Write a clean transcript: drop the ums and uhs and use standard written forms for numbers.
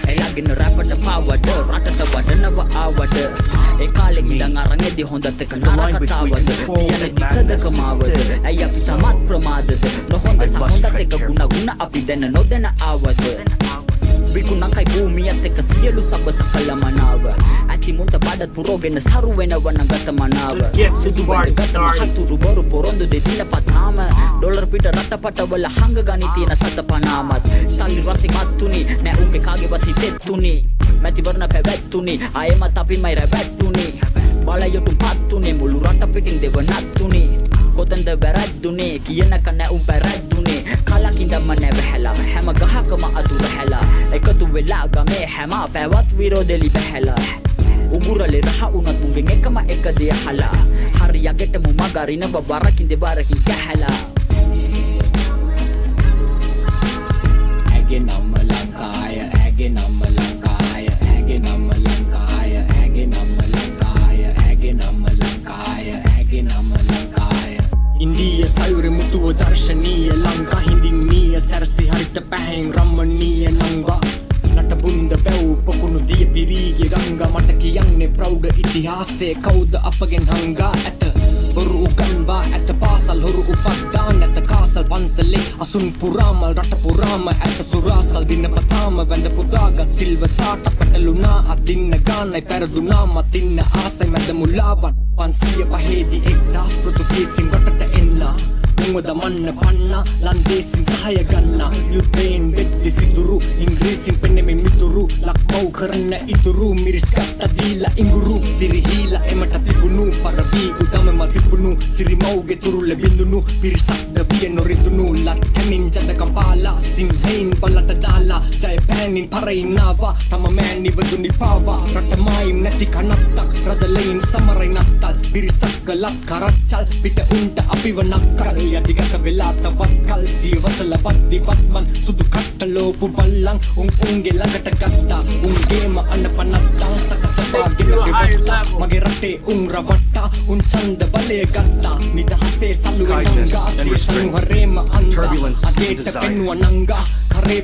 එලාගෙන රැපට පාවඩ රටට වඩනව ආවඩ ඒ කාලෙ ඉඳන් අරන් එදි හොඳත් එක නරක කතාවද තියන දිකදක මාවද ඇයි අපි සමත් ප්‍රමාදද නොහොඳ සහ හොඳත් එක ගුණ අපි දැන නොදැන ආවද විකුණකයි භූමියත් එක සියලු සබ සකල මනාව ඇති මුන්ට බඩත් පුරෝගෙන සරු වෙනවන ගත මනාව සුදු වෙන ගත මහතුරු බොරු පොරොන්දු දෙදින පතාම ඩොලර් පිට රටපටවල හංග ගනි තියෙන සත පනාමත් සල්ලි රසි මත්තුනි නෑ උන්ගේ කාගේවත් හිතෙත්තුනි මැතිවරණ පැවැත්තුනි ආයෙමත් අපිමයි රැවැත්තුනි බලයොටු පත්තුනේ මුළු රට පිටින් දෙවනත්තුනි කොතන්ද වැරැද්දුනේ කියනක නෑ උන් පැරැද්දුනේ කලකින්දම නැවහැලා හැම ගහකම අතුර හැලා එකතු වෙලා ගමේ හැම පැවත් විරෝධෙලි බැහැලා උගුරලේ රහ උනත් මුගෙන් එකම එක දෙය හලා හරි යගෙටම මගරින බරකින් දෙබරකින් කැහැලා ඇගේ නම්ම ලංකාය ඇගේ නම්ම ලංකාය ඇගේ නම්ම ලංකාය ඇගේ නම්ම ලංකාය ඇගේ නම්ම ලංකාය ඇගේ නම්ම ලංකාය ඉන්දිය සයුරේ මුතුව දර්ශනීය ලංකා හිඳින්නීය සැරසි හරිත පැහැෙන් රම්මනීය නංවා නටබුන්ද වැව් පොකුණු දිය පිරීගේ ගංගා මට කියන්නේ ප්‍රෞඩ ඉතිහාසයේ කවුද අපගෙන් හංගා ඇත බොරු උගන්වා ඇත පාසල් හොරු උපද්දා නැත කාසල් පන්සලේ අසුන් පුරාම රට පුරාම ඇත සුරාසල් දිනපතාම වැඳ පුදාගත් සිල්වතාට පැටලුනා අදින්න ගානයි පැරදුනා මතින්න ආසයි මැද මුලාවන් 505දී 1000 පෘතුගීසින් රටට එන්න උංගද මන්න පන්න ලන්දේසින් සහය ගන්න යුද්ධයෙන් වෙද්දි සිදුරු ඉංග්‍රීසින් පෙනෙමි මිතුරු ලක්මව් කරන්න ඉතුරු මිරිස් කට්ට දීලා ඉඟුරු පිරිහීලා එමට තිබුණු පරවී උදමම තිබුණු සිරිමව්ගේ තුරුල බිඳුණු පිරිසක්ද විය නොරිදුණු ලත් හැමින් ජඩකම් පාලා සිංහයින් බලට දාලා ජයපෑනින් පරයින්නවා තම මෑන් නිවදුනි පාවා රටමයිම් නැති කනත්තක් රදලයින් සමරයි නත්තල් පිරිසක්ක ලත් කරච්චල් පිට උන්ට අපිව නක්කල් යදිගත වෙලා තවත් කල් සියවසල පත්තිවත්මන් සුදු කට්ටලෝපු බල්ලන් උන්ගේ ළඟට ගත්තා උන්ගේම අනපනත්තා සකසවාගෙන විවස්ථා මගේ රටේ උන් රවට්ටා උන් ඡන්ද බලය ගත්තා නිදහසේ සල්ලුවේ නංගා සිය සනුහරේම අන්දා අගේට පෙන්නුව නංගා කරේ